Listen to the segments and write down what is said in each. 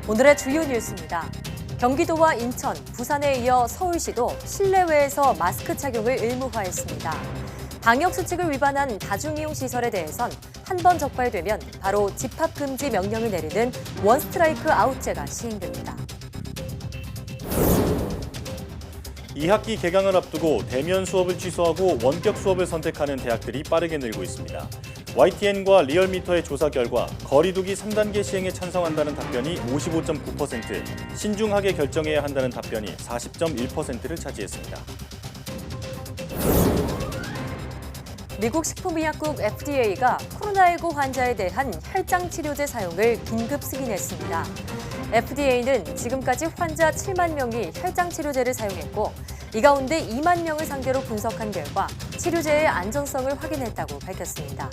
오늘의 주요 뉴스입니다. 경기도와 인천, 부산에 이어 서울시도 실내외에서 마스크 착용을 의무화했습니다. 방역수칙을 위반한 다중이용시설에 대해선 한 번 적발되면 바로 집합금지 명령을 내리는 원스트라이크 아웃제가 시행됩니다. 2학기 개강을 앞두고 대면 수업을 취소하고 원격 수업을 선택하는 대학들이 빠르게 늘고 있습니다. YTN과 리얼미터의 조사 결과 거리두기 3단계 시행에 찬성한다는 답변이 55.9%, 신중하게 결정해야 한다는 답변이 40.1%를 차지했습니다. 미국 식품의약국 FDA가 코로나19 환자에 대한 혈장 치료제 사용을 긴급 승인했습니다. FDA는 지금까지 환자 7만 명이 혈장 치료제를 사용했고 이 가운데 2만 명을 상대로 분석한 결과 치료제의 안전성을 확인했다고 밝혔습니다.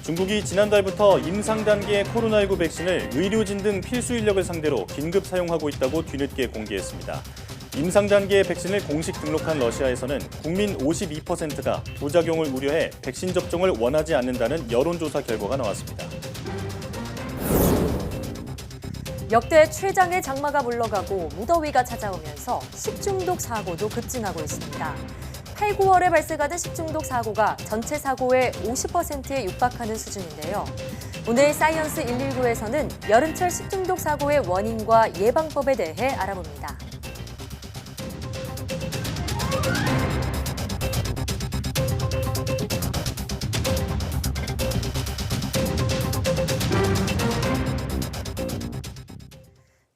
중국이 지난달부터 임상 단계의 코로나19 백신을 의료진 등 필수 인력을 상대로 긴급 사용하고 있다고 뒤늦게 공개했습니다. 임상 단계의 백신을 공식 등록한 러시아에서는 국민 52%가 부작용을 우려해 백신 접종을 원하지 않는다는 여론조사 결과가 나왔습니다. 역대 최장의 장마가 물러가고 무더위가 찾아오면서 식중독 사고도 급증하고 있습니다. 8, 9월에 발생하던 식중독 사고가 전체 사고의 50%에 육박하는 수준인데요. 오늘 사이언스 119에서는 여름철 식중독 사고의 원인과 예방법에 대해 알아봅니다.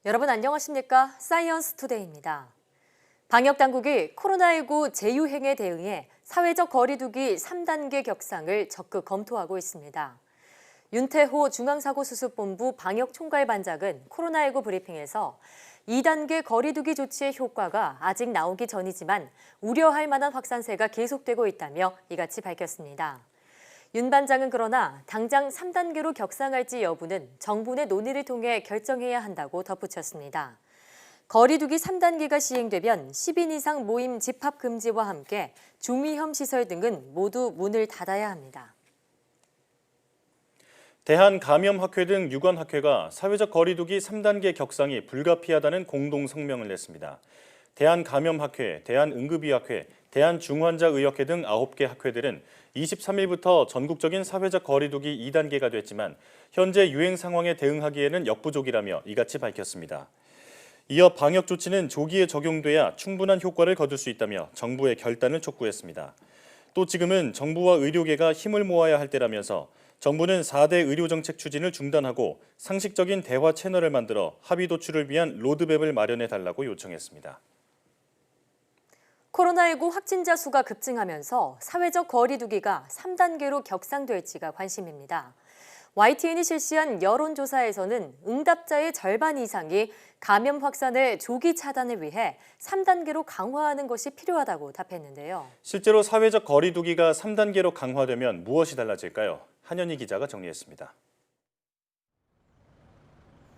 여러분 안녕하십니까? 사이언스 투데이입니다. 방역당국이 코로나19 재유행에 대응해 사회적 거리두기 3단계 격상을 적극 검토하고 있습니다. 윤태호 중앙사고수습본부 방역총괄반장은 코로나19 브리핑에서 2단계 거리두기 조치의 효과가 아직 나오기 전이지만 우려할 만한 확산세가 계속되고 있다며 이같이 밝혔습니다. 윤 반장은 그러나 당장 3단계로 격상할지 여부는 정부 내 논의를 통해 결정해야 한다고 덧붙였습니다. 거리두기 3단계가 시행되면 10인 이상 모임 집합 금지와 함께 중위험 시설 등은 모두 문을 닫아야 합니다. 대한감염학회 등 유관학회가 사회적 거리두기 3단계 격상이 불가피하다는 공동 성명을 냈습니다. 대한감염학회, 대한응급의학회, 대한중환자의학회 등 9개 학회들은 23일부터 전국적인 사회적 거리두기 2단계가 됐지만 현재 유행 상황에 대응하기에는 역부족이라며 이같이 밝혔습니다. 이어 방역 조치는 조기에 적용돼야 충분한 효과를 거둘 수 있다며 정부의 결단을 촉구했습니다. 또 지금은 정부와 의료계가 힘을 모아야 할 때라면서 정부는 4대 의료정책 추진을 중단하고 상식적인 대화 채널을 만들어 합의 도출을 위한 로드맵을 마련해달라고 요청했습니다. 코로나19 확진자 수가 급증하면서 사회적 거리두기가 3단계로 격상될지가 관심입니다. YTN이 실시한 여론조사에서는 응답자의 절반 이상이 감염 확산의 조기 차단을 위해 3단계로 강화하는 것이 필요하다고 답했는데요. 실제로 사회적 거리두기가 3단계로 강화되면 무엇이 달라질까요? 한현희 기자가 정리했습니다.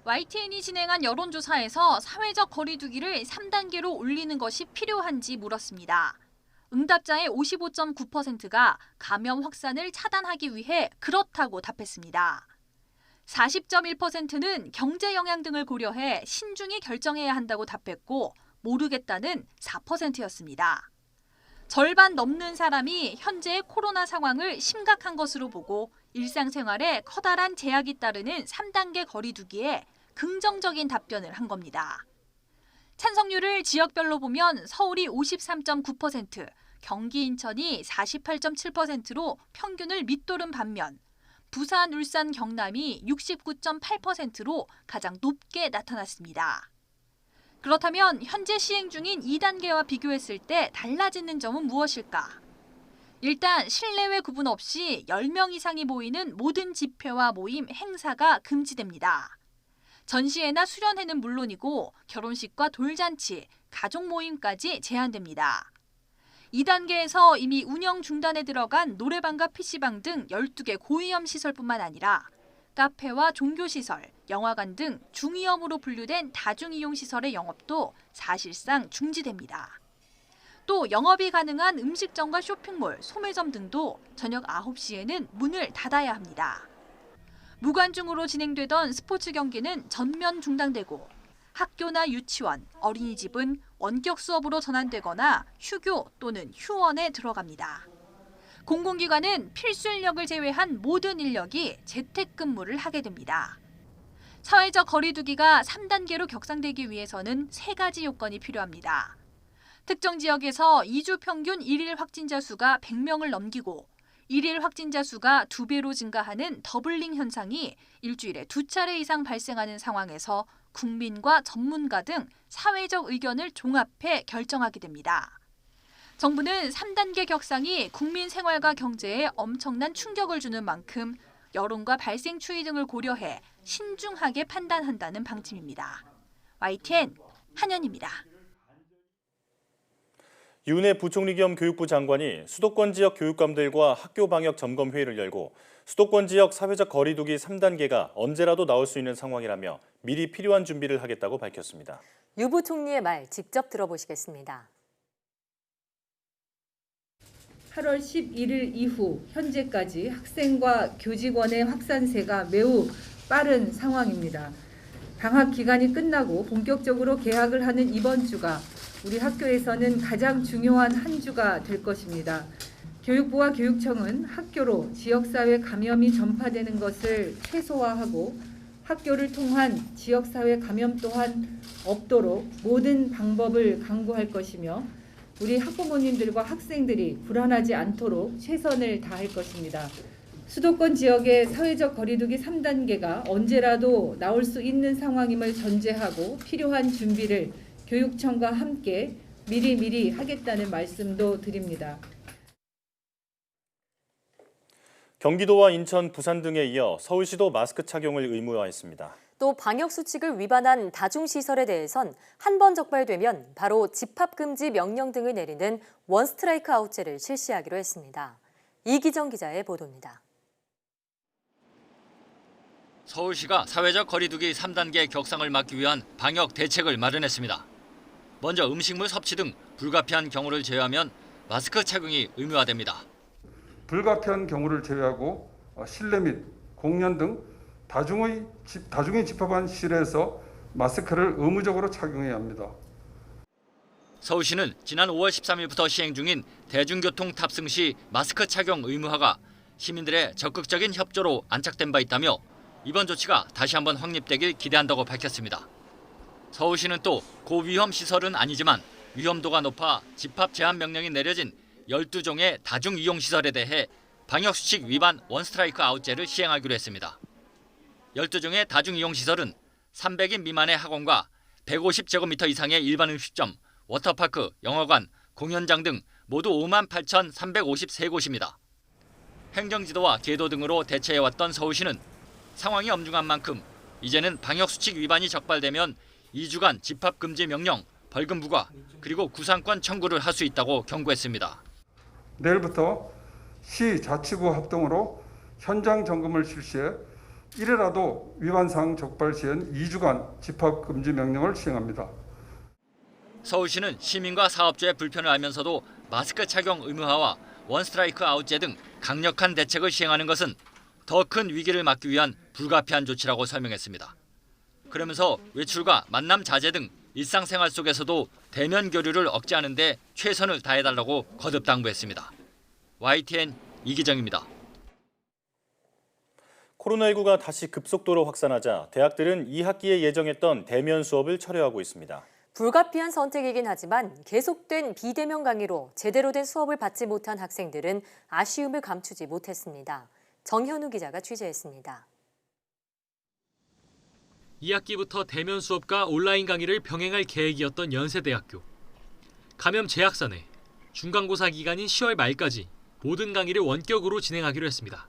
YTN이 진행한 여론조사에서 사회적 거리두기를 3단계로 올리는 것이 필요한지 물었습니다. 응답자의 55.9%가 감염 확산을 차단하기 위해 그렇다고 답했습니다. 40.1%는 경제 영향 등을 고려해 신중히 결정해야 한다고 답했고 모르겠다는 4%였습니다. 절반 넘는 사람이 현재의 코로나 상황을 심각한 것으로 보고 일상생활에 커다란 제약이 따르는 3단계 거리두기에 긍정적인 답변을 한 겁니다. 찬성률을 지역별로 보면 서울이 53.9%, 경기 인천이 48.7%로 평균을 밑도른 반면 부산, 울산, 경남이 69.8%로 가장 높게 나타났습니다. 그렇다면 현재 시행 중인 2단계와 비교했을 때 달라지는 점은 무엇일까? 일단 실내외 구분 없이 10명 이상이 모이는 모든 집회와 모임, 행사가 금지됩니다. 전시회나 수련회는 물론이고 결혼식과 돌잔치, 가족 모임까지 제한됩니다. 2단계에서 이미 운영 중단에 들어간 노래방과 PC방 등 12개 고위험 시설뿐만 아니라 카페와 종교시설, 영화관 등 중위험으로 분류된 다중이용시설의 영업도 사실상 중지됩니다. 또 영업이 가능한 음식점과 쇼핑몰, 소매점 등도 저녁 9시에는 문을 닫아야 합니다. 무관중으로 진행되던 스포츠 경기는 전면 중단되고 학교나 유치원, 어린이집은 원격 수업으로 전환되거나 휴교 또는 휴원에 들어갑니다. 공공기관은 필수 인력을 제외한 모든 인력이 재택근무를 하게 됩니다. 사회적 거리 두기가 3단계로 격상되기 위해서는 3가지 요건이 필요합니다. 특정 지역에서 2주 평균 1일 확진자 수가 100명을 넘기고 1일 확진자 수가 2배로 증가하는 더블링 현상이 일주일에 2차례 이상 발생하는 상황에서 국민과 전문가 등 사회적 의견을 종합해 결정하게 됩니다. 정부는 3단계 격상이 국민 생활과 경제에 엄청난 충격을 주는 만큼 여론과 발생 추이 등을 고려해 신중하게 판단한다는 방침입니다. YTN 한연입니다. 윤해 부총리 겸 교육부 장관이 수도권 지역 교육감들과 학교 방역 점검 회의를 열고 수도권 지역 사회적 거리 두기 3단계가 언제라도 나올 수 있는 상황이라며 미리 필요한 준비를 하겠다고 밝혔습니다. 유 부총리의 말 직접 들어보시겠습니다. 8월 11일 이후 현재까지 학생과 교직원의 확산세가 매우 빠른 상황입니다. 방학 기간이 끝나고 본격적으로 개학을 하는 이번 주가 우리 학교에서는 가장 중요한 한 주가 될 것입니다. 교육부와 교육청은 학교로 지역사회 감염이 전파되는 것을 최소화하고 학교를 통한 지역사회 감염 또한 없도록 모든 방법을 강구할 것이며 우리 학부모님들과 학생들이 불안하지 않도록 최선을 다할 것입니다. 수도권 지역의 사회적 거리두기 3단계가 언제라도 나올 수 있는 상황임을 전제하고 필요한 준비를 교육청과 함께 미리 하겠다는 말씀도 드립니다. 경기도와 인천, 부산 등에 이어 서울시도 마스크 착용을 의무화했습니다. 또 방역수칙을 위반한 다중시설에 대해선 한 번 적발되면 바로 집합금지 명령 등을 내리는 원스트라이크 아웃제를 실시하기로 했습니다. 이기정 기자의 보도입니다. 서울시가 사회적 거리두기 3단계 격상을 막기 위한 방역 대책을 마련했습니다. 먼저 음식물 섭취 등 불가피한 경우를 제외하면 마스크 착용이 의무화됩니다. 불가피한 경우를 제외하고 실내 및 공연 등 다중이 집합한 시설에서 마스크를 의무적으로 착용해야 합니다. 서울시는 지난 5월 13일부터 시행 중인 대중교통 탑승 시 마스크 착용 의무화가 시민들의 적극적인 협조로 안착된 바 있다며 이번 조치가 다시 한번 확립되길 기대한다고 밝혔습니다. 서울시는 또 고위험 시설은 아니지만 위험도가 높아 집합 제한 명령이 내려진 12종의 다중이용시설에 대해 방역수칙 위반 원스트라이크 아웃제를 시행하기로 했습니다. 12종의 다중이용시설은 300인 미만의 학원과 150제곱미터 이상의 일반 음식점, 워터파크, 영화관, 공연장 등 모두 58,353곳입니다. 행정지도와 계도 등으로 대처해왔던 서울시는 상황이 엄중한 만큼 이제는 방역수칙 위반이 적발되면 2주간 집합금지 명령, 벌금 부과, 그리고 구상권 청구를 할 수 있다고 경고했습니다. 내일부터 시 자치구 합동으로 현장 점검을 실시해 이래라도 위반 사항 적발 시엔 2주간 집합금지 명령을 시행합니다. 서울시는 시민과 사업주의 불편을 알면서도 마스크 착용 의무화와 원스트라이크 아웃제 등 강력한 대책을 시행하는 것은 더 큰 위기를 막기 위한 불가피한 조치라고 설명했습니다. 그러면서 외출과 만남 자제 등 일상생활 속에서도 대면 교류를 억제하는 데 최선을 다해달라고 거듭 당부했습니다. YTN 이기정입니다. 코로나19가 다시 급속도로 확산하자 대학들은 2학기에 예정했던 대면 수업을 철회하고 있습니다. 불가피한 선택이긴 하지만 계속된 비대면 강의로 제대로 된 수업을 받지 못한 학생들은 아쉬움을 감추지 못했습니다. 정현우 기자가 취재했습니다. 2학기부터 대면 수업과 온라인 강의를 병행할 계획이었던 연세대학교. 감염 재확산에 중간고사 기간인 10월 말까지 모든 강의를 원격으로 진행하기로 했습니다.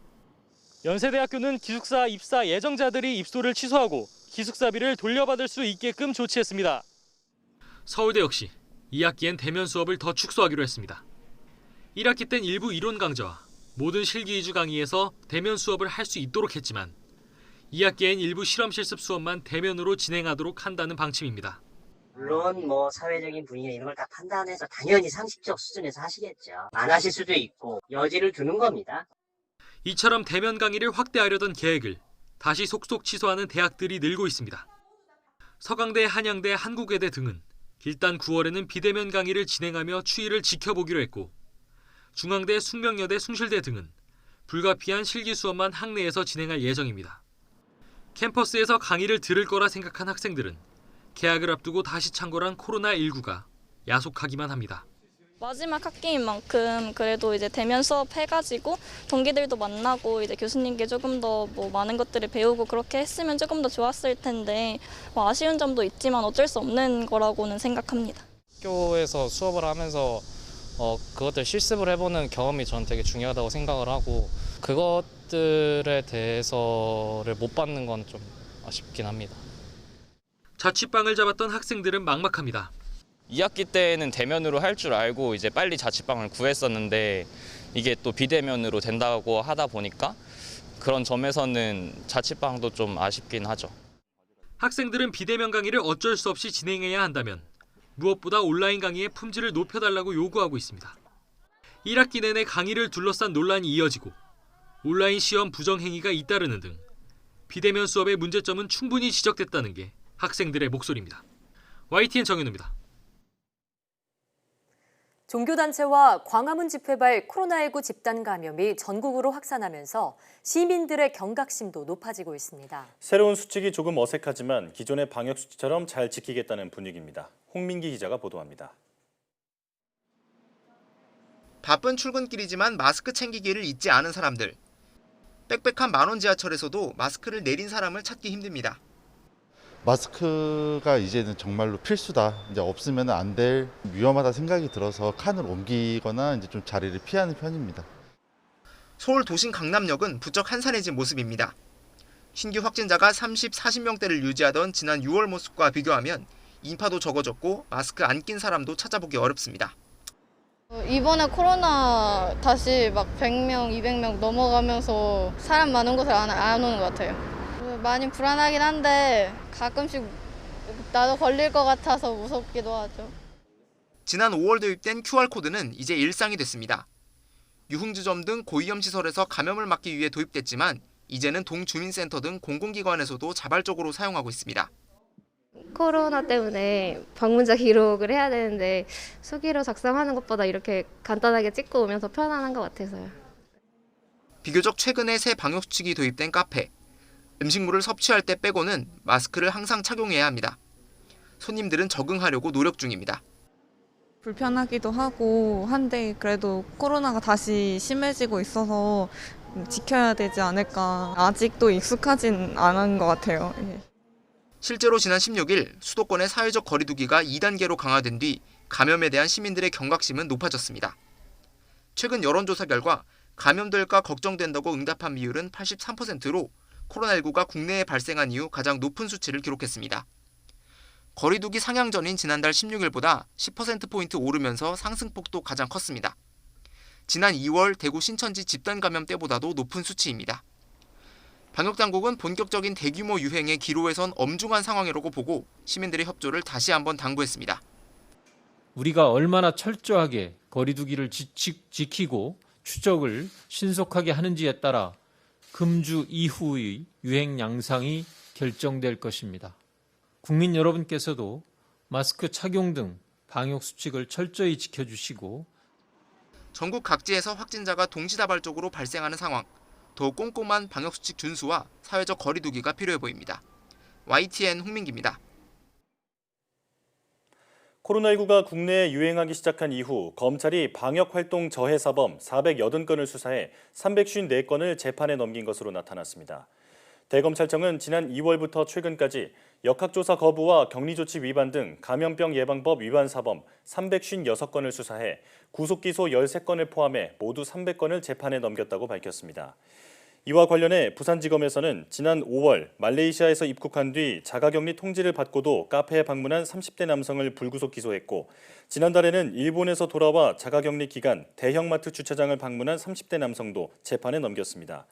연세대학교는 기숙사 입사 예정자들이 입소를 취소하고 기숙사비를 돌려받을 수 있게끔 조치했습니다. 서울대 역시 2학기엔 대면 수업을 더 축소하기로 했습니다. 1학기 땐 일부 이론 강좌와 모든 실기 위주 강의에서 대면 수업을 할 수 있도록 했지만 2학기엔 일부 실험 실습 수업만 대면으로 진행하도록 한다는 방침입니다. 물론 사회적인 분위기 이런 걸 다 판단해서 당연히 상식적 수준에서 하시겠죠. 안 하실 수도 있고 여지를 두는 겁니다. 이처럼 대면 강의를 확대하려던 계획을 다시 속속 취소하는 대학들이 늘고 있습니다. 서강대, 한양대, 한국외대 등은 일단 9월에는 비대면 강의를 진행하며 추이를 지켜보기로 했고 중앙대, 숙명여대, 숭실대 등은 불가피한 실기 수업만 학내에서 진행할 예정입니다. 캠퍼스에서 강의를 들을 거라 생각한 학생들은 개학을 앞두고 다시 창궐한 코로나19가 야속하기만 합니다. 마지막 학기인 만큼 그래도 이제 대면 수업 해가지고 동기들도 만나고 이제 교수님께 조금 더 많은 것들을 배우고 그렇게 했으면 조금 더 좋았을 텐데 아쉬운 점도 있지만 어쩔 수 없는 거라고는 생각합니다. 학교에서 수업을 하면서 그것들 실습을 해보는 경험이 저는 되게 중요하다고 생각을 하고 그것들에 대해서를 못 받는 건 좀 아쉽긴 합니다. 자취방을 잡았던 학생들은 막막합니다. 2학기 때는 대면으로 할 줄 알고 이제 빨리 자취방을 구했었는데 이게 또 비대면으로 된다고 하다 보니까 그런 점에서는 자취방도 좀 아쉽긴 하죠. 학생들은 비대면 강의를 어쩔 수 없이 진행해야 한다면 무엇보다 온라인 강의의 품질을 높여달라고 요구하고 있습니다. 1학기 내내 강의를 둘러싼 논란이 이어지고 온라인 시험 부정행위가 잇따르는 등 비대면 수업의 문제점은 충분히 지적됐다는 게 학생들의 목소리입니다. YTN 정현우입니다. 종교단체와 광화문 집회발 코로나19 집단 감염이 전국으로 확산하면서 시민들의 경각심도 높아지고 있습니다. 새로운 수칙이 조금 어색하지만 기존의 방역 수칙처럼 잘 지키겠다는 분위기입니다. 홍민기 기자가 보도합니다. 바쁜 출근길이지만 마스크 챙기기를 잊지 않은 사람들. 빽빽한 만원 지하철에서도 마스크를 내린 사람을 찾기 힘듭니다. 마스크가 이제는 정말로 필수다. 이제 없으면 안 될 위험하다 생각이 들어서 칸을 옮기거나 이제 좀 자리를 피하는 편입니다. 서울 도심 강남역은 부쩍 한산해진 모습입니다. 신규 확진자가 40명대를 유지하던 지난 6월 모습과 비교하면 인파도 적어졌고 마스크 안 낀 사람도 찾아보기 어렵습니다. 이번에 코로나 다시 막 100명, 200명 넘어가면서 사람 많은 곳에 안 오는 것 같아요. 많이 불안하긴 한데 가끔씩 나도 걸릴 것 같아서 무섭기도 하죠. 지난 5월 도입된 QR코드는 이제 일상이 됐습니다. 유흥주점 등 고위험 시설에서 감염을 막기 위해 도입됐지만 이제는 동주민센터 등 공공기관에서도 자발적으로 사용하고 있습니다. 코로나 때문에 방문자 기록을 해야 되는데 수기로 작성하는 것보다 이렇게 간단하게 찍고 오면 더 편안한 것 같아서요. 비교적 최근에 새 방역수칙이 도입된 카페. 음식물을 섭취할 때 빼고는 마스크를 항상 착용해야 합니다. 손님들은 적응하려고 노력 중입니다. 불편하기도 하고 한데 그래도 코로나가 다시 심해지고 있어서 지켜야 되지 않을까. 아직도 익숙하진 않은 것 같아요. 실제로 지난 16일 수도권의 사회적 거리두기가 2단계로 강화된 뒤 감염에 대한 시민들의 경각심은 높아졌습니다. 최근 여론조사 결과 감염될까 걱정된다고 응답한 비율은 83%로 코로나19가 국내에 발생한 이후 가장 높은 수치를 기록했습니다. 거리두기 상향 전인 지난달 16일보다 10%포인트 오르면서 상승폭도 가장 컸습니다. 지난 2월 대구 신천지 집단 감염 때보다도 높은 수치입니다. 방역당국은 본격적인 대규모 유행의 기로에 선 엄중한 상황이라고 보고 시민들의 협조를 다시 한번 당부했습니다. 우리가 얼마나 철저하게 거리두기를 지키고 추적을 신속하게 하는지에 따라 금주 이후의 유행 양상이 결정될 것입니다. 국민 여러분께서도 마스크 착용 등 방역 수칙을 철저히 지켜주시고 전국 각지에서 확진자가 동시다발적으로 발생하는 상황, 더 꼼꼼한 방역 수칙 준수와 사회적 거리두기가 필요해 보입니다. YTN 홍민기입니다. 코로나19가 국내에 유행하기 시작한 이후 검찰이 방역활동 저해사범 480건을 수사해 354건을 재판에 넘긴 것으로 나타났습니다. 대검찰청은 지난 2월부터 최근까지 역학조사 거부와 격리조치 위반 등 감염병 예방법 위반 사범 356건을 수사해 구속기소 13건을 포함해 모두 300건을 재판에 넘겼다고 밝혔습니다. 이와 관련해 부산지검에서는 지난 5월 말레이시아에서 입국한 뒤 자가격리 통지를 받고도 카페에 방문한 30대 남성을 불구속 기소했고 지난달에는 일본에서 돌아와 자가격리 기간 대형마트 주차장을 방문한 30대 남성도 재판에 넘겼습니다.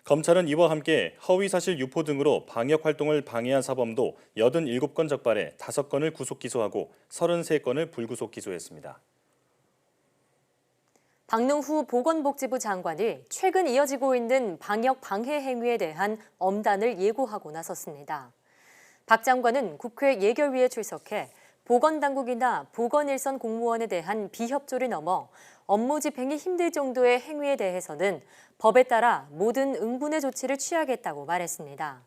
검찰은 이와 함께 허위사실 유포 등으로 방역활동을 방해한 사범도 87건 적발해 5건을 구속 기소하고 33건을 불구속 기소했습니다. 박능후 보건복지부 장관이 최근 이어지고 있는 방역 방해 행위에 대한 엄단을 예고하고 나섰습니다. 박 장관은 국회 예결위에 출석해 보건당국이나 보건일선 공무원에 대한 비협조를 넘어 업무 집행이 힘들 정도의 행위에 대해서는 법에 따라 모든 응분의 조치를 취하겠다고 말했습니다.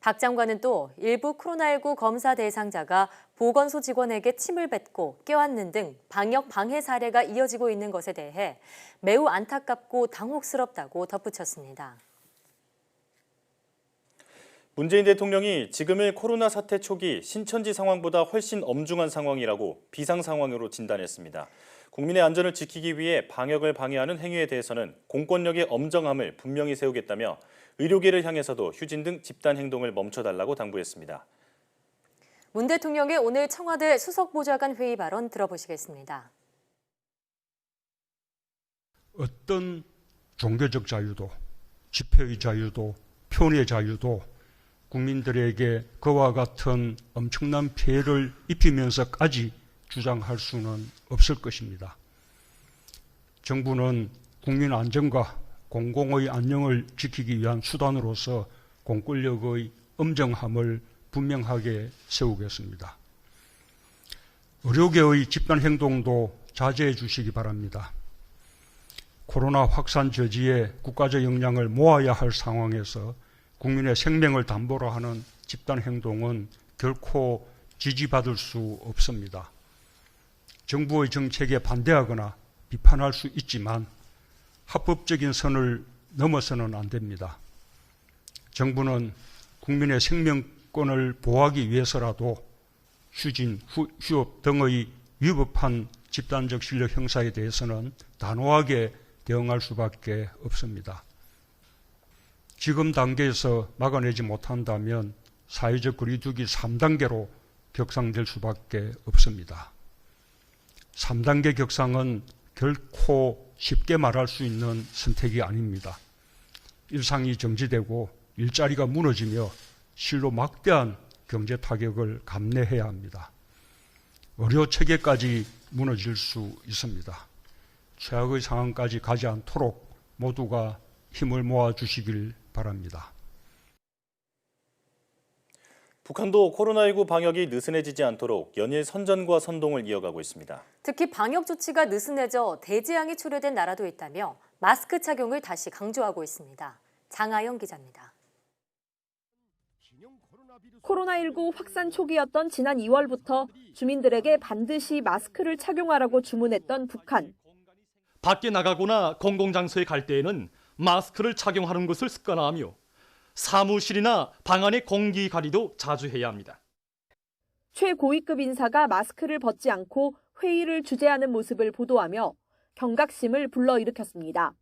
박 장관은 또 일부 코로나19 검사 대상자가 보건소 직원에게 침을 뱉고 껴안는 등 방역 방해 사례가 이어지고 있는 것에 대해 매우 안타깝고 당혹스럽다고 덧붙였습니다. 문재인 대통령이 지금의 코로나 사태 초기 신천지 상황보다 훨씬 엄중한 상황이라고 비상 상황으로 진단했습니다. 국민의 안전을 지키기 위해 방역을 방해하는 행위에 대해서는 공권력의 엄정함을 분명히 세우겠다며 의료계를 향해서도 휴진 등 집단 행동을 멈춰달라고 당부했습니다. 문 대통령의 오늘 청와대 수석보좌관 회의 발언 들어보시겠습니다. 어떤 종교적 자유도, 집회의 자유도, 표현의 자유도 국민들에게 그와 같은 엄청난 피해를 입히면서까지 주장할 수는 없을 것입니다. 정부는 국민 안전과 공공의 안녕을 지키기 위한 수단으로서 공권력의 엄정함을 분명하게 세우겠습니다. 의료계의 집단 행동도 자제해 주시기 바랍니다. 코로나 확산 저지에 국가적 역량을 모아야 할 상황에서 국민의 생명을 담보로 하는 집단 행동은 결코 지지받을 수 없습니다. 정부의 정책에 반대하거나 비판할 수 있지만 합법적인 선을 넘어서는 안 됩니다. 정부는 국민의 생명권을 보호하기 위해서라도 휴진, 휴업 등의 위법한 집단적 실력 행사에 대해서는 단호하게 대응할 수밖에 없습니다. 지금 단계에서 막아내지 못한다면 사회적 거리두기 3단계로 격상될 수밖에 없습니다. 3단계 격상은 결코 쉽게 말할 수 있는 선택이 아닙니다. 일상이 정지되고 일자리가 무너지며 실로 막대한 경제 타격을 감내해야 합니다. 의료 체계까지 무너질 수 있습니다. 최악의 상황까지 가지 않도록 모두가 힘을 모아주시길 바랍니다. 북한도 코로나19 방역이 느슨해지지 않도록 연일 선전과 선동을 이어가고 있습니다. 특히 방역 조치가 느슨해져 대재앙이 초래된 나라도 있다며 마스크 착용을 다시 강조하고 있습니다. 장하영 기자입니다. 코로나19 확산 초기였던 지난 2월부터 주민들에게 반드시 마스크를 착용하라고 주문했던 북한. 밖에 나가거나 공공장소에 갈 때에는 마스크를 착용하는 것을 습관화하며 사무실이나 방 안의 공기 가리도 자주 해야 합니다. 최고위급 인사가 마스크를 벗지 않고 회의를 주재하는 모습을 보도하며 경각심을 불러일으켰습니다.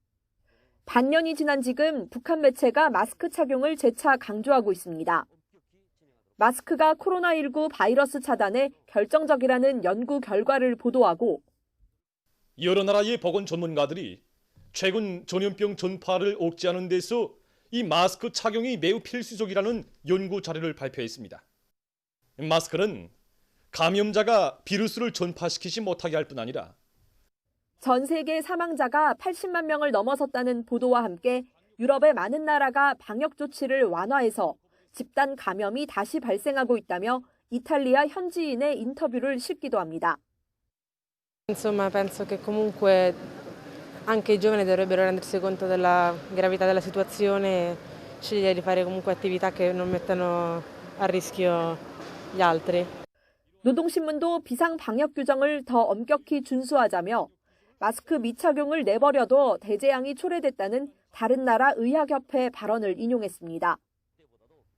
반년이 지난 지금 북한 매체가 마스크 착용을 재차 강조하고 있습니다. 마스크가 코로나19 바이러스 차단에 결정적이라는 연구 결과를 보도하고 여러 나라의 보건 전문가들이 최근 전염병 전파를 억제하는 데서 이 마스크 착용이 매우 필수적이라는 연구 자료를 발표했습니다. 마스크는 감염자가 비루스를 전파시키지 못하게 할 뿐 아니라 전 세계 사망자가 80만 명을 넘어섰다는 보도와 함께 유럽의 많은 나라가 방역 조치를 완화해서 집단 감염이 다시 발생하고 있다며 이탈리아 현지인의 인터뷰를 싣기도 합니다. Insomma, penso che comunque anche i giovani dovrebbero rendersi conto della gravità della situazione e scegliere di fare comunque attività che non mettano a rischio gli altri. 노동신문도 비상 방역 규정을 더 엄격히 준수하자며 마스크 미착용을 내버려둬 대재앙이 초래됐다는 다른 나라 의학협회 발언을 인용했습니다.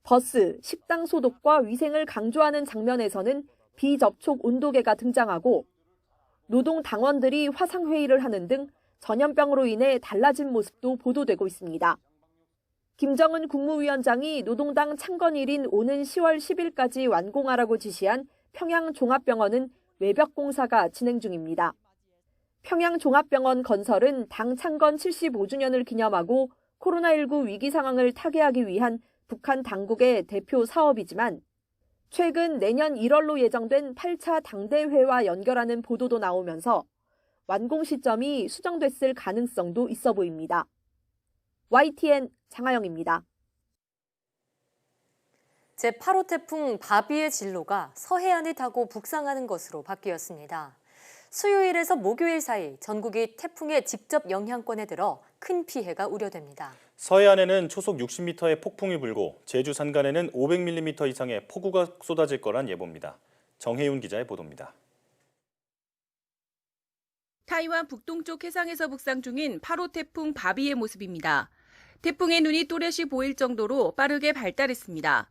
버스, 식당 소독과 위생을 강조하는 장면에서는 비접촉 온도계가 등장하고 노동당원들이 화상회의를 하는 등 전염병으로 인해 달라진 모습도 보도되고 있습니다. 김정은 국무위원장이 노동당 창건일인 오는 10월 10일까지 완공하라고 지시한 평양종합병원은 외벽 공사가 진행 중입니다. 평양종합병원 건설은 당 창건 75주년을 기념하고 코로나19 위기 상황을 타개하기 위한 북한 당국의 대표 사업이지만 최근 내년 1월로 예정된 8차 당대회와 연결하는 보도도 나오면서 완공 시점이 수정됐을 가능성도 있어 보입니다. YTN 장하영입니다. 제8호 태풍 바비의 진로가 서해안을 타고 북상하는 것으로 바뀌었습니다. 수요일에서 목요일 사이 전국이 태풍의 직접 영향권에 들어 큰 피해가 우려됩니다. 서해안에는 초속 60m의 폭풍이 불고 제주 산간에는 500mm 이상의 폭우가 쏟아질 거란 예보입니다. 정혜윤 기자의 보도입니다. 타이완 북동쪽 해상에서 북상 중인 8호 태풍 바비의 모습입니다. 태풍의 눈이 또렷이 보일 정도로 빠르게 발달했습니다.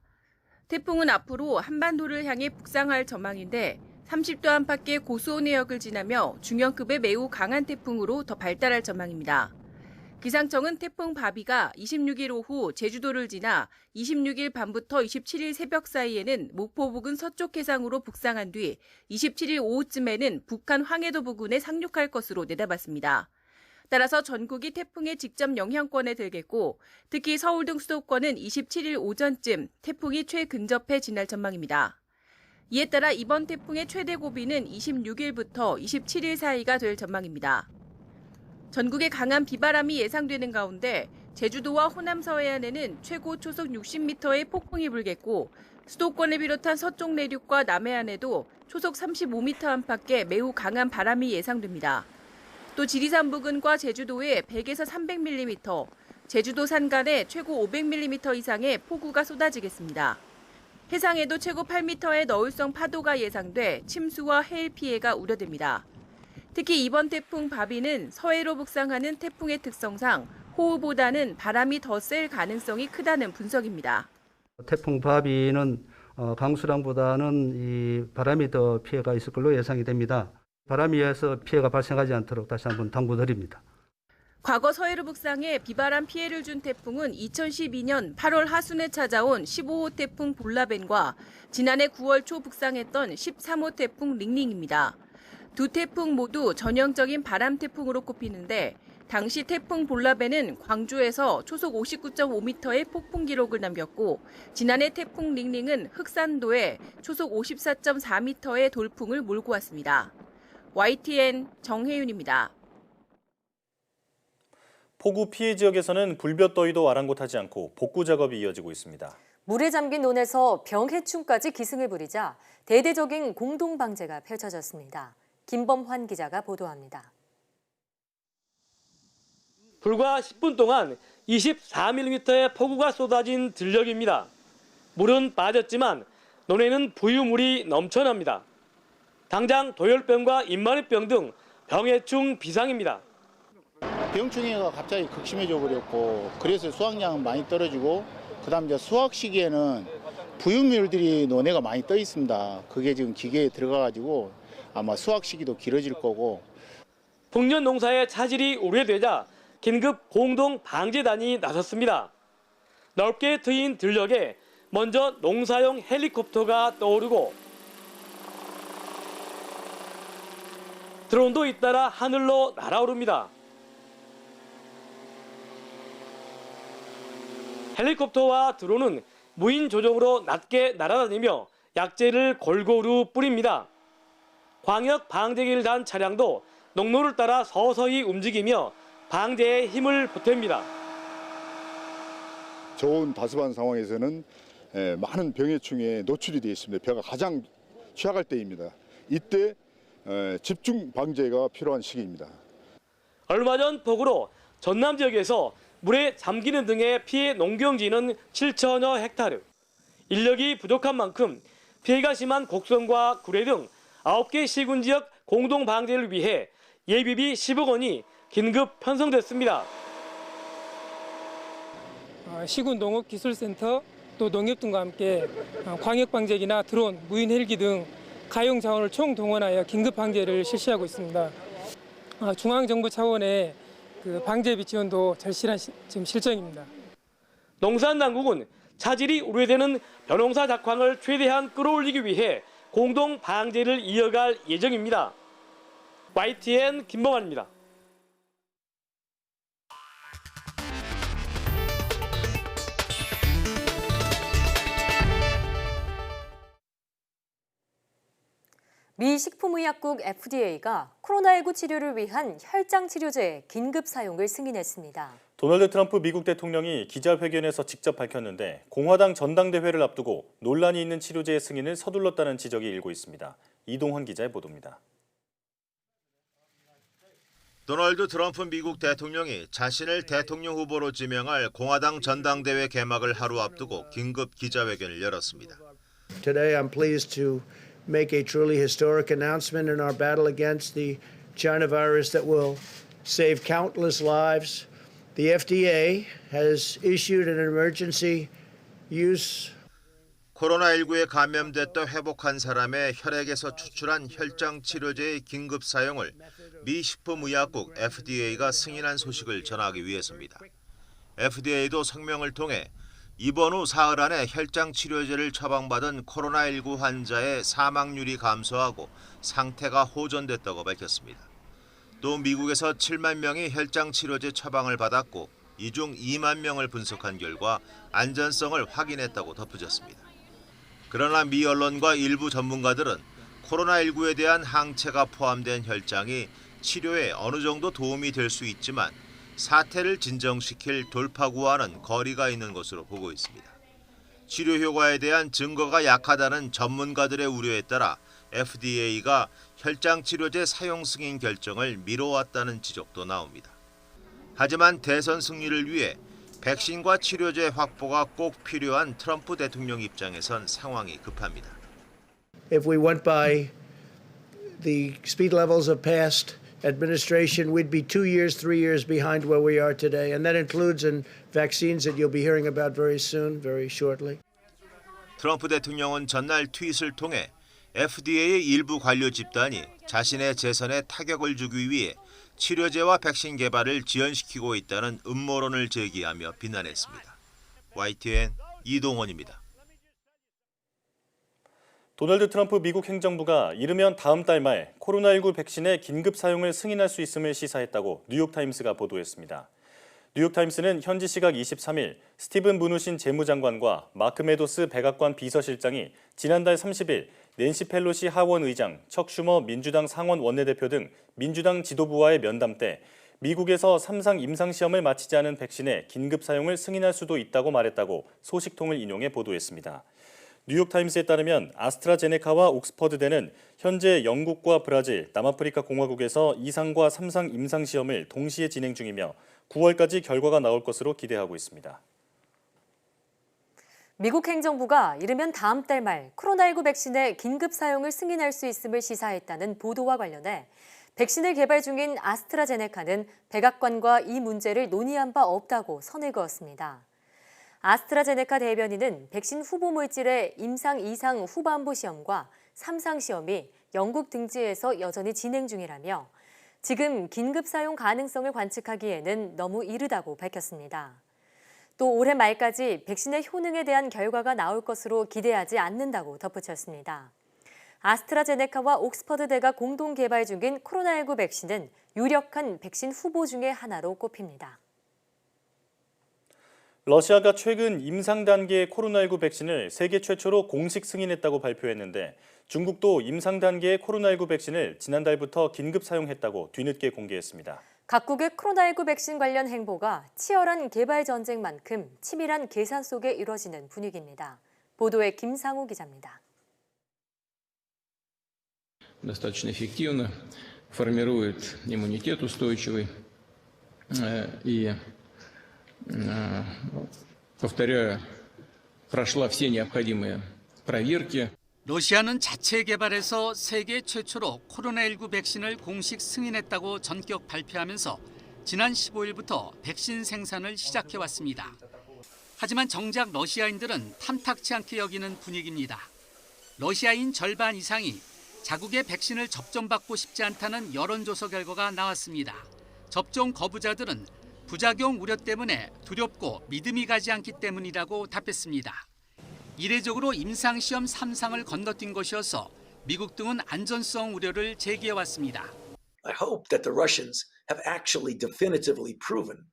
태풍은 앞으로 한반도를 향해 북상할 전망인데 30도 안팎의 고수온 해역을 지나며 중형급의 매우 강한 태풍으로 더 발달할 전망입니다. 기상청은 태풍 바비가 26일 오후 제주도를 지나 26일 밤부터 27일 새벽 사이에는 목포 부근 서쪽 해상으로 북상한 뒤 27일 오후쯤에는 북한 황해도 부근에 상륙할 것으로 내다봤습니다. 따라서 전국이 태풍의 직접 영향권에 들겠고 특히 서울 등 수도권은 27일 오전쯤 태풍이 최근접해 지날 전망입니다. 이에 따라 이번 태풍의 최대 고비는 26일부터 27일 사이가 될 전망입니다. 전국에 강한 비바람이 예상되는 가운데 제주도와 호남 서해안에는 최고 초속 60m의 폭풍이 불겠고 수도권을 비롯한 서쪽 내륙과 남해안에도 초속 35m 안팎의 매우 강한 바람이 예상됩니다. 또 지리산 부근과 제주도에 100에서 300mm, 제주도 산간에 최고 500mm 이상의 폭우가 쏟아지겠습니다. 해상에도 최고 8m의 너울성 파도가 예상돼 침수와 해일 피해가 우려됩니다. 특히 이번 태풍 바비는 서해로 북상하는 태풍의 특성상 호우보다는 바람이 더 셀 가능성이 크다는 분석입니다. 태풍 바비는 강수량보다는 이 바람이 더 피해가 있을 걸로 예상이 됩니다. 바람에 의해서 피해가 발생하지 않도록 다시 한번 당부드립니다. 과거 서해로 북상해 비바람 피해를 준 태풍은 2012년 8월 하순에 찾아온 15호 태풍 볼라벤과 지난해 9월 초 북상했던 13호 태풍 링링입니다. 두 태풍 모두 전형적인 바람 태풍으로 꼽히는데 당시 태풍 볼라벤은 광주에서 초속 59.5m의 폭풍 기록을 남겼고 지난해 태풍 링링은 흑산도에 초속 54.4m의 돌풍을 몰고 왔습니다. YTN 정혜윤입니다. 폭우 피해 지역에서는 불볕더위도 아랑곳하지 않고 복구 작업이 이어지고 있습니다. 물에 잠긴 논에서 병해충까지 기승을 부리자 대대적인 공동 방제가 펼쳐졌습니다. 김범환 기자가 보도합니다. 불과 10분 동안 24mm의 폭우가 쏟아진 들녘입니다. 물은 빠졌지만 논에는 부유물이 넘쳐납니다. 당장 도열병과 입마늘병 등 병해충 비상입니다. 병충해가 갑자기 극심해져 버렸고 그래서 수확량은 많이 떨어지고 그다음 이제 수확 시기에는 부유물들이 논에가 많이 떠 있습니다. 그게 지금 기계에 들어가 가지고 아마 수확 시기도 길어질 거고. 풍년 농사의 차질이 우려되자 긴급 공동 방제단이 나섰습니다. 넓게 트인 들녘에 먼저 농사용 헬리콥터가 떠오르고 드론도 잇따라 하늘로 날아오릅니다. 헬리콥터와 드론은 무인 조종으로 낮게 날아다니며 약재를 골고루 뿌립니다. 광역 방제기를 단 차량도 농로를 따라 서서히 움직이며 방제에 힘을 보탭니다. 저온 다습한 상황에서는 많은 병해충에 노출이 되어 있습니다. 벼가 가장 취약할 때입니다. 이때 집중 방제가 필요한 시기입니다. 얼마 전 폭우로 전남 지역에서 물에 잠기는 등의 피해 농경지는 7천여 헥타르. 인력이 부족한 만큼 피해가 심한 곡성과 구례 등 9개 시군 지역 공동 방제를 위해 예비비 10억 원이 긴급 편성됐습니다. 시군 농업기술센터 또 농협 등과 함께 광역방제기나 드론, 무인 헬기 등 가용 자원을 총동원하여 긴급 방제를 실시하고 있습니다. 중앙정부 차원의 방제비 지원도 절실한 지금 실정입니다. 농산당국은 차질이 우려되는 벼농사 작황을 최대한 끌어올리기 위해 공동 방제를 이어갈 예정입니다. YTN 김범환입니다. 미 식품의약국 FDA가 코로나19 치료를 위한 혈장 치료제의 긴급 사용을 승인했습니다. 도널드 트럼프 미국 대통령이 기자회견에서 직접 밝혔는데 공화당 전당대회를 앞두고 논란이 있는 치료제의 승인을 서둘렀다는 지적이 일고 있습니다. 이동헌 기자의 보도입니다. 도널드 트럼프 미국 대통령이 자신을 대통령 후보로 지명할 공화당 전당대회 개막을 하루 앞두고 긴급 기자회견을 열었습니다. Today I'm pleased to make a truly historic announcement in our battle against the China virus that will save countless lives. The FDA has issued an emergency use 코로나19에 감염됐다 회복한 사람의 혈액에서 추출한 혈장 치료제의 긴급 사용을 미 식품의약국 FDA가 승인한 소식을 전하기 위해서입니다. FDA도 성명을 통해 입원 후 사흘 안에 혈장 치료제를 처방받은 코로나19 환자의 사망률이 감소하고 상태가 호전됐다고 밝혔습니다. 또 미국에서 7만 명이 혈장 치료제 처방을 받았고 이 중 2만 명을 분석한 결과 안전성을 확인했다고 덧붙였습니다. 그러나 미 언론과 일부 전문가들은 코로나19에 대한 항체가 포함된 혈장이 치료에 어느 정도 도움이 될 수 있지만 사태를 진정시킬 돌파구와는 거리가 있는 것으로 보고 있습니다. 치료 효과에 대한 증거가 약하다는 전문가들의 우려에 따라 FDA가 혈장 치료제 사용 승인 결정을 미뤄왔다는 지적도 나옵니다. 하지만 대선 승리를 위해 백신과 치료제 확보가 꼭 필요한 트럼프 대통령 입장에선 상황이 급합니다. If we went by the speed levels of past administration, we'd be 2 years, 3 years behind where we are today. And that includes in vaccines that you'll be hearing about very soon, very shortly. 트럼프 대통령은 전날 트윗을 통해 FDA의 일부 관료 집단이 자신의 재선에 타격을 주기 위해 치료제와 백신 개발을 지연시키고 있다는 음모론을 제기하며 비난했습니다. YTN 이동헌입니다. 도널드 트럼프 미국 행정부가 이르면 다음 달 말 코로나19 백신의 긴급 사용을 승인할 수 있음을 시사했다고 뉴욕타임스가 보도했습니다. 뉴욕타임스는 현지 시각 23일 스티븐 무누신 재무장관과 마크 메도스 백악관 비서실장이 지난달 30일 낸시 펠로시 하원 의장, 척 슈머 민주당 상원 원내대표 등 민주당 지도부와의 면담 때 미국에서 3상 임상시험을 마치지 않은 백신의 긴급 사용을 승인할 수도 있다고 말했다고 소식통을 인용해 보도했습니다. 뉴욕타임스에 따르면 아스트라제네카와 옥스퍼드대는 현재 영국과 브라질, 남아프리카 공화국에서 2상과 3상 임상시험을 동시에 진행 중이며 9월까지 결과가 나올 것으로 기대하고 있습니다. 미국 행정부가 이르면 다음 달 말 코로나19 백신의 긴급 사용을 승인할 수 있음을 시사했다는 보도와 관련해 백신을 개발 중인 아스트라제네카는 백악관과 이 문제를 논의한 바 없다고 선을 그었습니다. 아스트라제네카 대변인은 백신 후보 물질의 임상 2상 후반부 시험과 3상 시험이 영국 등지에서 여전히 진행 중이라며 지금 긴급 사용 가능성을 관측하기에는 너무 이르다고 밝혔습니다. 또 올해 말까지 백신의 효능에 대한 결과가 나올 것으로 기대하지 않는다고 덧붙였습니다. 아스트라제네카와 옥스퍼드대가 공동 개발 중인 코로나19 백신은 유력한 백신 후보 중의 하나로 꼽힙니다. 러시아가 최근 임상 단계의 코로나19 백신을 세계 최초로 공식 승인했다고 발표했는데 중국도 임상 단계의 코로나19 백신을 지난달부터 긴급 사용했다고 뒤늦게 공개했습니다. 각국의 코로나19 백신 관련 행보가 치열한 개발 전쟁만큼 치밀한 계산 속에 이뤄지는 분위기입니다. 보도에 김상우 기자입니다. Достаточно эффективно формирует иммунитет устойчивый и, повторяю, прошла все необходимые проверки. 러시아는 자체 개발해서 세계 최초로 코로나19 백신을 공식 승인했다고 전격 발표하면서 지난 15일부터 백신 생산을 시작해왔습니다. 하지만 정작 러시아인들은 탐탁치 않게 여기는 분위기입니다. 러시아인 절반 이상이 자국의 백신을 접종받고 싶지 않다는 여론조사 결과가 나왔습니다. 접종 거부자들은 부작용 우려 때문에 두렵고 믿음이 가지 않기 때문이라고 답했습니다. 이례적으로 임상시험 3상을 건너뛴 것이어서 미국 등은 안전성 우려를 제기해왔습니다. I hope that the Russians have actually definitively proven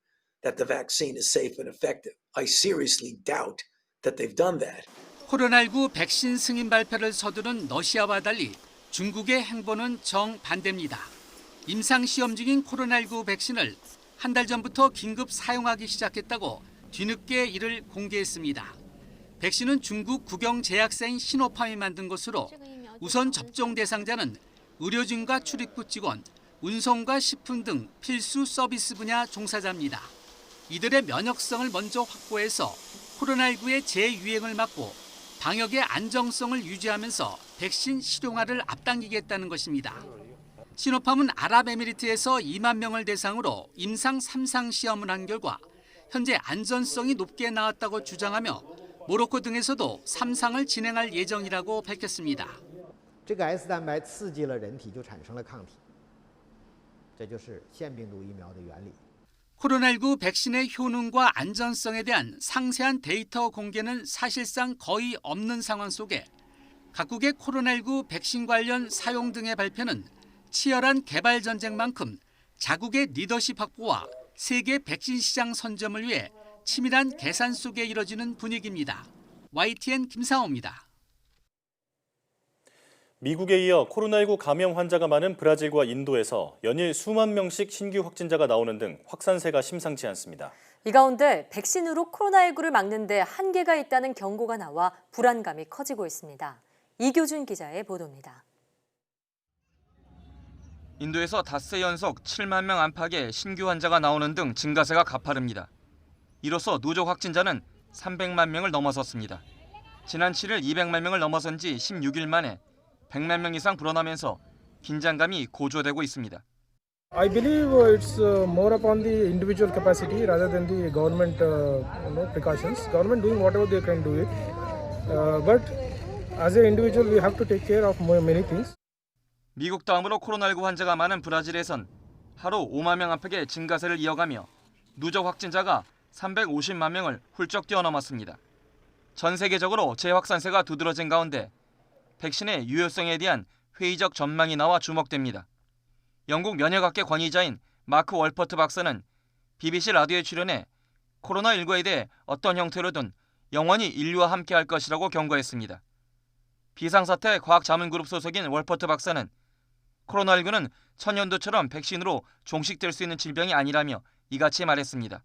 that the vaccine is safe and effective. I seriously doubt that they've done that. 코로나19 백신 승인 발표를 서두른 러시아와 달리 중국의 행보는 정반대입니다. 임상 시험 중인 코로나19 백신을 한 달 전부터 긴급 사용하기 시작했다고 뒤늦게 이를 공개했습니다. 백신은 중국 국영제약사인 시노팜이 만든 것으로 우선 접종 대상자는 의료진과 출입구 직원, 운송과 식품 등 필수 서비스 분야 종사자입니다. 이들의 면역성을 먼저 확보해서 코로나19의 재유행을 막고 방역의 안정성을 유지하면서 백신 실용화를 앞당기겠다는 것입니다. 시노팜은 아랍에미리트에서 2만 명을 대상으로 임상 3상 시험을 한 결과 현재 안전성이 높게 나왔다고 주장하며 모로코 등에서도 3상을 진행할 예정이라고 밝혔습니다. 这个 S 蛋白刺激了人体就产生了抗体，这就是腺病毒疫苗的原理。 코로나19 백신의 효능과 안전성에 대한 상세한 데이터 공개는 사실상 거의 없는 상황 속에 각국의 코로나19 백신 관련 사용 등의 발표는 치열한 개발 전쟁만큼 자국의 리더십 확보와 세계 백신 시장 선점을 위해 치밀한 계산 속에 이뤄지는 분위기입니다. YTN 김상호입니다. 미국에 이어 코로나19 감염 환자가 많은 브라질과 인도에서 연일 수만 명씩 신규 확진자가 나오는 등 확산세가 심상치 않습니다. 이 가운데 백신으로 코로나19를 막는 데 한계가 있다는 경고가 나와 불안감이 커지고 있습니다. 이교준 기자의 보도입니다. 인도에서 닷새 연속 7만 명 안팎의 신규 환자가 나오는 등 증가세가 가파릅니다. 이로써 누적 확진자는 300만 명을 넘어섰습니다. 지난 7일 200만 명을 넘어선 지 16일 만에 100만 명 이상 불어나면서 긴장감이 고조되고 있습니다. I believe it's more upon the individual capacity rather than the government precautions. Government doing whatever they can do it, but as an individual we have to take care of many things. 미국 다음으로 코로나19 환자가 많은 브라질에선 하루 5만 명 안팎의 증가세를 이어가며 누적 확진자가 350만 명을 훌쩍 뛰어넘었습니다. 전 세계적으로 재확산세가 두드러진 가운데 백신의 유효성에 대한 회의적 전망이 나와 주목됩니다. 영국 면역학계 권위자인 마크 월퍼트 박사는 BBC 라디오에 출연해 코로나19에 대해 어떤 형태로든 영원히 인류와 함께할 것이라고 경고했습니다. 비상사태 과학자문그룹 소속인 월퍼트 박사는 코로나19는 천연두처럼 백신으로 종식될 수 있는 질병이 아니라며 이같이 말했습니다.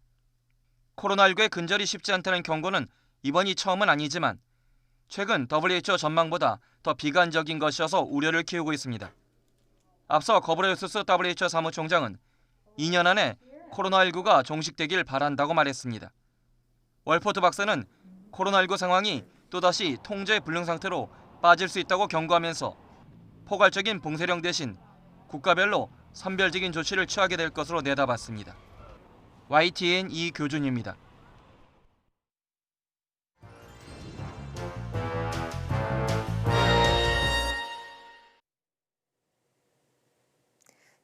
코로나19의 근절이 쉽지 않다는 경고는 이번이 처음은 아니지만 최근 WHO 전망보다 더 비관적인 것이어서 우려를 키우고 있습니다. 앞서 거브레우스스 WHO 사무총장은 2년 안에 코로나19가 종식되길 바란다고 말했습니다. 월포트 박사는 코로나19 상황이 또다시 통제 불능 상태로 빠질 수 있다고 경고하면서 포괄적인 봉쇄령 대신 국가별로 선별적인 조치를 취하게 될 것으로 내다봤습니다. YTN 이교준입니다.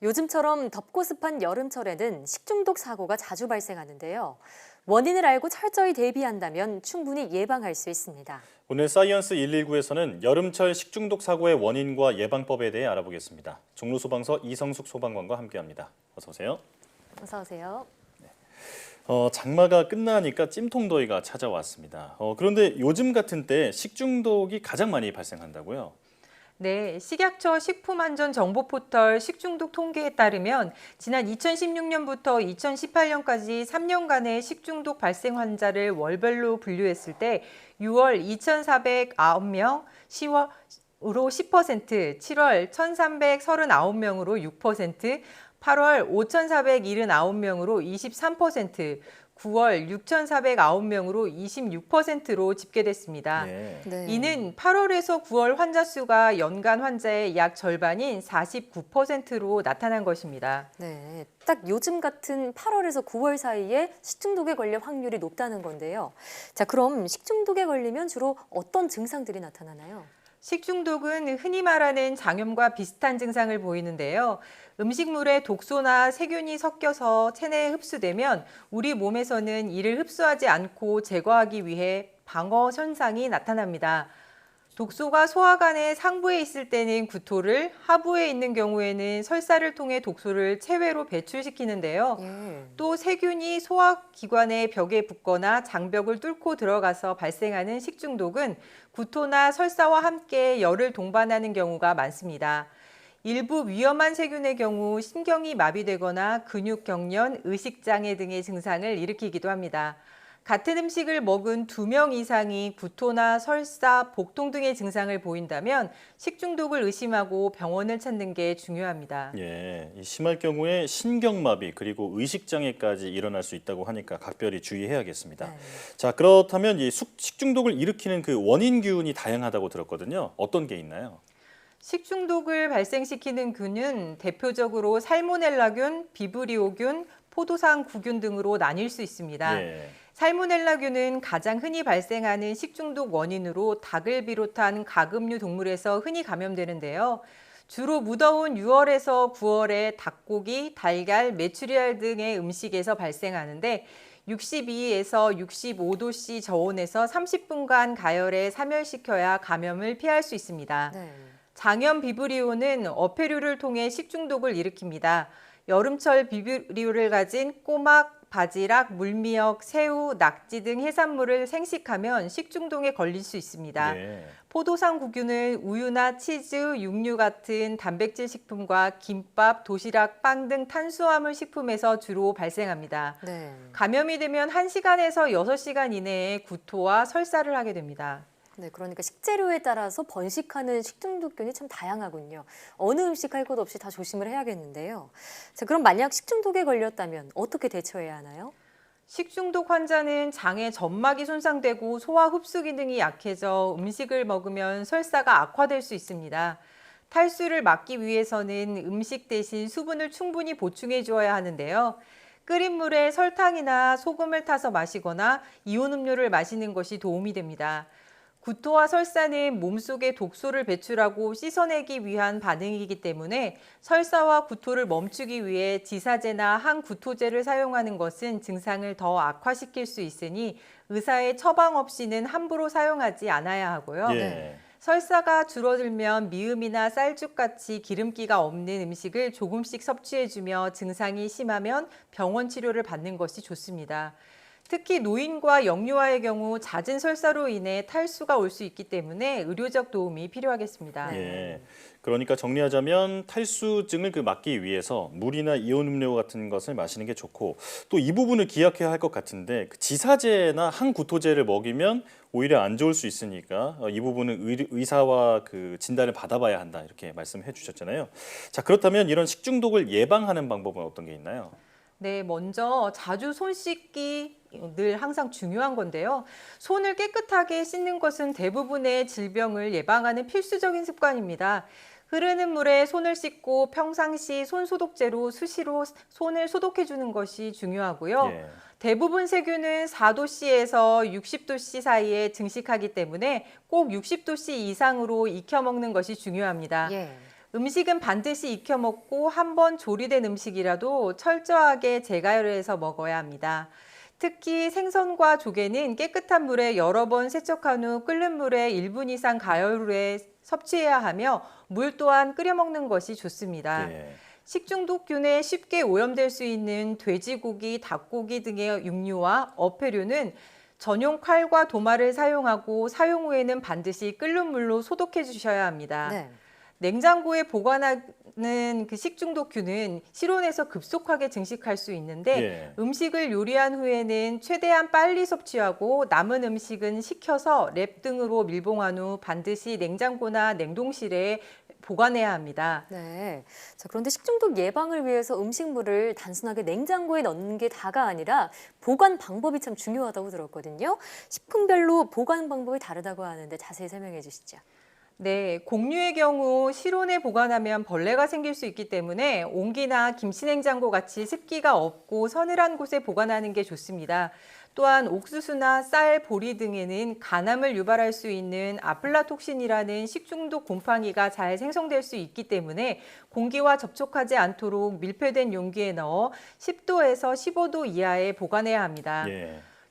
요즘처럼 덥고 습한 여름철에는 식중독 사고가 자주 발생하는데요. 원인을 알고 철저히 대비한다면 충분히 예방할 수 있습니다. 오늘 사이언스 119에서는 여름철 식중독 사고의 원인과 예방법에 대해 알아보겠습니다. 종로소방서 이성숙 소방관과 함께합니다. 어서 오세요. 어서 오세요. 장마가 끝나니까 찜통더위가 찾아왔습니다. 그런데 요즘 같은 때 식중독이 가장 많이 발생한다고요? 네, 식약처 식품안전정보포털 식중독 통계에 따르면 지난 2016년부터 2018년까지 3년간의 식중독 발생 환자를 월별로 분류했을 때 6월 2,409명, 10월으로 10%, 7월 1,339명으로 6%, 8월 5,479명으로 23%, 9월 6,409명으로 26%로 집계됐습니다. 네. 이는 8월에서 9월 환자 수가 연간 환자의 약 절반인 49%로 나타난 것입니다. 네, 딱 요즘 같은 8월에서 9월 사이에 식중독에 걸릴 확률이 높다는 건데요. 자, 그럼 식중독에 걸리면 주로 어떤 증상들이 나타나나요? 식중독은 흔히 말하는 장염과 비슷한 증상을 보이는데요. 음식물에 독소나 세균이 섞여서 체내에 흡수되면 우리 몸에서는 이를 흡수하지 않고 제거하기 위해 방어 현상이 나타납니다. 독소가 소화관의 상부에 있을 때는 구토를, 하부에 있는 경우에는 설사를 통해 독소를 체외로 배출시키는데요. 또 세균이 소화기관의 벽에 붙거나 장벽을 뚫고 들어가서 발생하는 식중독은 구토나 설사와 함께 열을 동반하는 경우가 많습니다. 일부 위험한 세균의 경우 신경이 마비되거나 근육경련, 의식장애 등의 증상을 일으키기도 합니다. 같은 음식을 먹은 2명 이상이 구토나 설사, 복통 등의 증상을 보인다면 식중독을 의심하고 병원을 찾는 게 중요합니다. 예, 이 심할 경우에 신경마비 그리고 의식장애까지 일어날 수 있다고 하니까 각별히 주의해야겠습니다. 자, 그렇다면 이 식중독을 일으키는 그 원인균이 다양하다고 들었거든요. 어떤 게 있나요? 식중독을 발생시키는 균은 대표적으로 살모넬라균, 비브리오균, 포도상구균 등으로 나뉠 수 있습니다. 살모넬라균은 가장 흔히 발생하는 식중독 원인으로 닭을 비롯한 가금류 동물에서 흔히 감염되는데요. 주로 무더운 6월에서 9월에 닭고기, 달걀, 메추리알 등의 음식에서 발생하는데 62에서 65도씨 저온에서 30분간 가열해 사멸시켜야 감염을 피할 수 있습니다. 장염 비브리오는 어패류를 통해 식중독을 일으킵니다. 여름철 비브리오를 가진 꼬막, 바지락, 물미역, 새우, 낙지 등 해산물을 생식하면 식중독에 걸릴 수 있습니다. 포도상구균은 우유나 치즈, 육류 같은 단백질 식품과 김밥, 도시락, 빵 등 탄수화물 식품에서 주로 발생합니다. 감염이 되면 1시간에서 6시간 이내에 구토와 설사를 하게 됩니다. 네, 그러니까 식재료에 따라서 번식하는 식중독균이 참 다양하군요. 어느 음식 할 것 없이 다 조심을 해야겠는데요. 자, 그럼 만약 식중독에 걸렸다면 어떻게 대처해야 하나요? 식중독 환자는 장의 점막이 손상되고 소화 흡수 기능이 약해져 음식을 먹으면 설사가 악화될 수 있습니다. 탈수를 막기 위해서는 음식 대신 수분을 충분히 보충해 주어야 하는데요. 끓인 물에 설탕이나 소금을 타서 마시거나 이온 음료를 마시는 것이 도움이 됩니다. 구토와 설사는 몸속에 독소를 배출하고 씻어내기 위한 반응이기 때문에 설사와 구토를 멈추기 위해 지사제나 항구토제를 사용하는 것은 증상을 더 악화시킬 수 있으니 의사의 처방 없이는 함부로 사용하지 않아야 하고요. 설사가 줄어들면 미음이나 쌀죽같이 기름기가 없는 음식을 조금씩 섭취해주며 증상이 심하면 병원 치료를 받는 것이 좋습니다. 특히 노인과 영유아의 경우 잦은 설사로 인해 탈수가 올 수 있기 때문에 의료적 도움이 필요하겠습니다. 그러니까 정리하자면 탈수증을 막기 위해서 물이나 이온 음료 같은 것을 마시는 게 좋고 또 이 부분을 기억해야 할 것 같은데 그 지사제나 항구토제를 먹이면 오히려 안 좋을 수 있으니까 이 부분은 의사와 그 진단을 받아봐야 한다 이렇게 말씀해 주셨잖아요. 자, 그렇다면 이런 식중독을 예방하는 방법은 어떤 게 있나요? 네, 먼저 자주 손 씻기 늘 항상 중요한 건데요. 손을 깨끗하게 씻는 것은 대부분의 질병을 예방하는 필수적인 습관입니다. 흐르는 물에 손을 씻고 평상시 손소독제로 수시로 손을 소독해 주는 것이 중요하고요. 대부분 세균은 4도씨에서 60도씨 사이에 증식하기 때문에 꼭 60도씨 이상으로 익혀 먹는 것이 중요합니다. 음식은 반드시 익혀 먹고 한 번 조리된 음식이라도 철저하게 재가열해서 먹어야 합니다. 특히 생선과 조개는 깨끗한 물에 여러 번 세척한 후 끓는 물에 1분 이상 가열 후에 섭취해야 하며 물 또한 끓여 먹는 것이 좋습니다. 식중독균에 쉽게 오염될 수 있는 돼지고기, 닭고기 등의 육류와 어패류는 전용 칼과 도마를 사용하고 사용 후에는 반드시 끓는 물로 소독해 주셔야 합니다. 냉장고에 보관하는 그 식중독균은 실온에서 급속하게 증식할 수 있는데 음식을 요리한 후에는 최대한 빨리 섭취하고 남은 음식은 식혀서 랩 등으로 밀봉한 후 반드시 냉장고나 냉동실에 보관해야 합니다. 네. 자, 그런데 식중독 예방을 위해서 음식물을 단순하게 냉장고에 넣는 게 다가 아니라 보관 방법이 참 중요하다고 들었거든요. 식품별로 보관 방법이 다르다고 하는데 자세히 설명해 주시죠. 네, 곡류의 경우 실온에 보관하면 벌레가 생길 수 있기 때문에 온기나 김치냉장고 같이 습기가 없고 서늘한 곳에 보관하는 게 좋습니다. 또한 옥수수나 쌀, 보리 등에는 간암을 유발할 수 있는 아플라톡신이라는 식중독 곰팡이가 잘 생성될 수 있기 때문에 공기와 접촉하지 않도록 밀폐된 용기에 넣어 10도에서 15도 이하에 보관해야 합니다.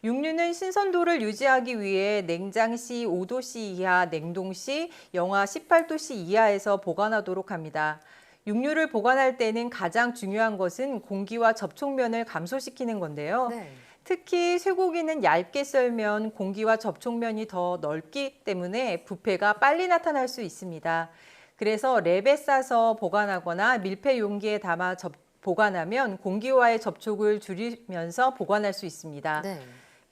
육류는 신선도를 유지하기 위해 냉장 시 5도씨 이하, 냉동 시 영하 18도씨 이하에서 보관하도록 합니다. 육류를 보관할 때는 가장 중요한 것은 공기와 접촉면을 감소시키는 건데요. 네. 특히 쇠고기는 얇게 썰면 공기와 접촉면이 더 넓기 때문에 부패가 빨리 나타날 수 있습니다. 그래서 랩에 싸서 보관하거나 밀폐 용기에 담아 보관하면 공기와의 접촉을 줄이면서 보관할 수 있습니다. 네.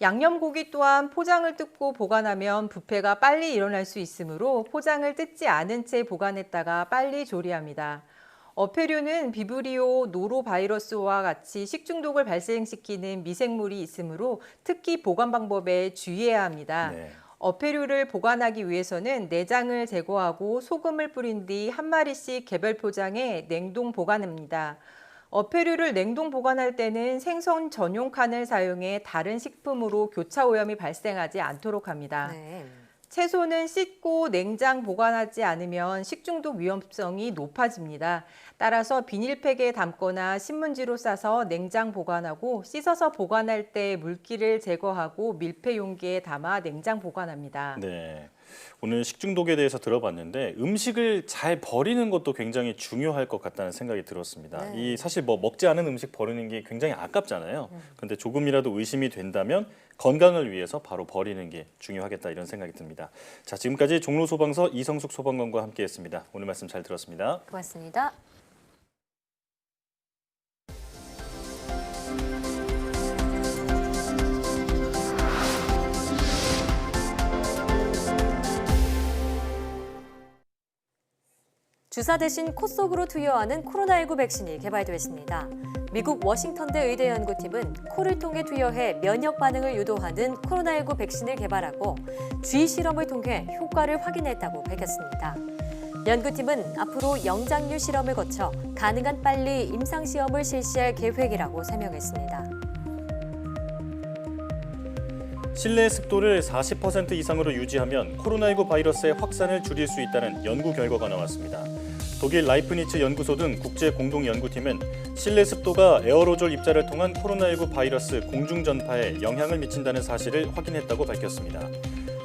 양념고기 또한 포장을 뜯고 보관하면 부패가 빨리 일어날 수 있으므로 포장을 뜯지 않은 채 보관했다가 빨리 조리합니다. 어패류는 비브리오 노로바이러스와 같이 식중독을 발생시키는 미생물이 있으므로 특히 보관 방법에 주의해야 합니다. 네. 어패류를 보관하기 위해서는 내장을 제거하고 소금을 뿌린 뒤 한 마리씩 개별 포장해 냉동 보관합니다. 어패류를 냉동 보관할 때는 생선 전용 칸을 사용해 다른 식품으로 교차 오염이 발생하지 않도록 합니다. 네. 채소는 씻고 냉장 보관하지 않으면 식중독 위험성이 높아집니다. 따라서 비닐팩에 담거나 신문지로 싸서 냉장 보관하고 씻어서 보관할 때 물기를 제거하고 밀폐 용기에 담아 냉장 보관합니다. 네. 오늘 식중독에 대해서 들어봤는데 음식을 잘 버리는 것도 굉장히 중요할 것 같다는 생각이 들었습니다. 네. 이 사실 뭐 먹지 않은 음식 버리는 게 굉장히 아깝잖아요. 그런데 조금이라도 의심이 된다면 건강을 위해서 바로 버리는 게 중요하겠다 이런 생각이 듭니다. 자, 지금까지 종로소방서 이성숙 소방관과 함께했습니다. 오늘 말씀 잘 들었습니다. 고맙습니다. 주사 대신 코 속으로 투여하는 코로나19 백신이 개발됐습니다. 미국 워싱턴대 의대 연구팀은 코를 통해 투여해 면역 반응을 유도하는 코로나19 백신을 개발하고 쥐 실험을 통해 효과를 확인했다고 밝혔습니다. 연구팀은 앞으로 영장류 실험을 거쳐 가능한 빨리 임상시험을 실시할 계획이라고 설명했습니다. 실내 습도를 40% 이상으로 유지하면 코로나19 바이러스의 확산을 줄일 수 있다는 연구 결과가 나왔습니다. 독일 라이프니츠 연구소 등 국제 공동 연구팀은 실내 습도가 에어로졸 입자를 통한 코로나19 바이러스 공중 전파에 영향을 미친다는 사실을 확인했다고 밝혔습니다.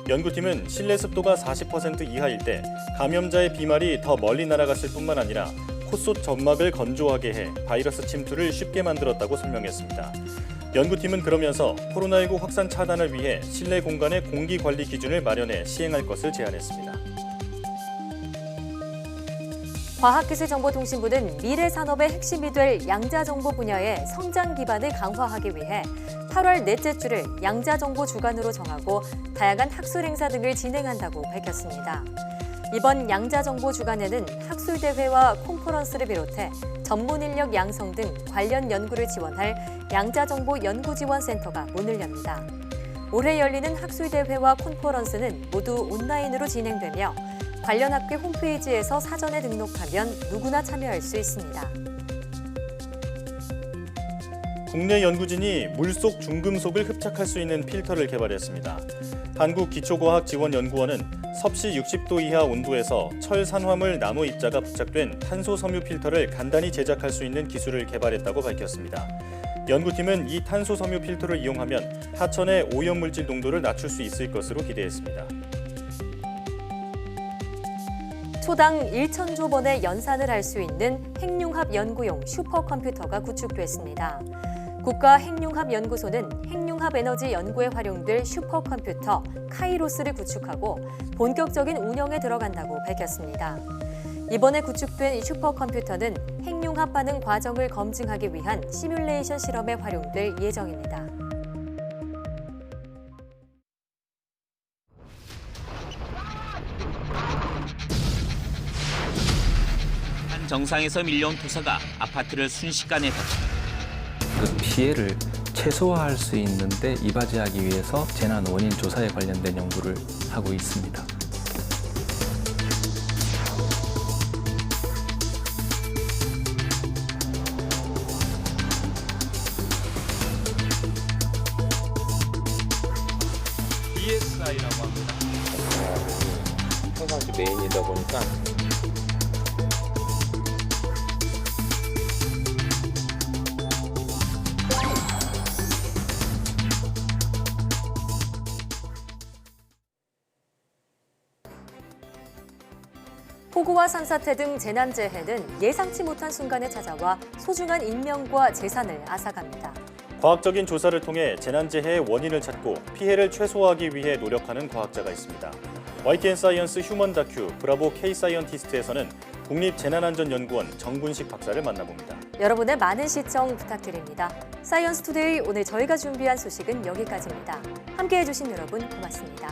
연구팀은 실내 습도가 40% 이하일 때 감염자의 비말이 더 멀리 날아갔을 뿐만 아니라 콧속 점막을 건조하게 해 바이러스 침투를 쉽게 만들었다고 설명했습니다. 연구팀은 그러면서 코로나19 확산 차단을 위해 실내 공간의 공기 관리 기준을 마련해 시행할 것을 제안했습니다. 과학기술정보통신부는 미래 산업의 핵심이 될 양자정보 분야의 성장 기반을 강화하기 위해 8월 넷째 주를 양자정보 주간으로 정하고 다양한 학술 행사 등을 진행한다고 밝혔습니다. 이번 양자정보 주간에는 학술대회와 콘퍼런스를 비롯해 전문 인력 양성 등 관련 연구를 지원할 양자정보 연구지원센터가 문을 엽니다. 올해 열리는 학술대회와 콘퍼런스는 모두 온라인으로 진행되며 관련 학회 홈페이지에서 사전에 등록하면 누구나 참여할 수 있습니다. 국내 연구진이 물속 중금속을 흡착할 수 있는 필터를 개발했습니다. 한국기초과학지원연구원은 섭씨 60도 이하 온도에서 철산화물 나노 입자가 부착된 탄소 섬유 필터를 간단히 제작할 수 있는 기술을 개발했다고 밝혔습니다. 연구팀은 이 탄소 섬유 필터를 이용하면 하천의 오염물질 농도를 낮출 수 있을 것으로 기대했습니다. 초당 1,000조 번의 연산을 할 수 있는 핵융합 연구용 슈퍼컴퓨터가 구축됐습니다. 국가핵융합연구소는 핵융합 에너지 연구에 활용될 슈퍼컴퓨터 카이로스를 구축하고 본격적인 운영에 들어간다고 밝혔습니다. 이번에 구축된 슈퍼컴퓨터는 핵융합 반응 과정을 검증하기 위한 시뮬레이션 실험에 활용될 예정입니다. 한 정상에서 밀려온 토사가 아파트를 순식간에 덮쳤다. 그 피해를 최소화할 수 있는데 이바지하기 위해서 재난 원인 조사에 관련된 연구를 하고 있습니다. DSI라고 합니다. 평상시 메인이다 보니까 폭우와 산사태 등 재난재해는 예상치 못한 순간에 찾아와 소중한 인명과 재산을 앗아갑니다. 과학적인 조사를 통해 재난재해의 원인을 찾고 피해를 최소화하기 위해 노력하는 과학자가 있습니다. YTN 사이언스 휴먼 다큐 브라보 K 사이언티스트에서는 국립재난안전연구원 정군식 박사를 만나봅니다. 여러분의 많은 시청 부탁드립니다. 사이언스 투데이 오늘 저희가 준비한 소식은 여기까지입니다. 함께해 주신 여러분 고맙습니다.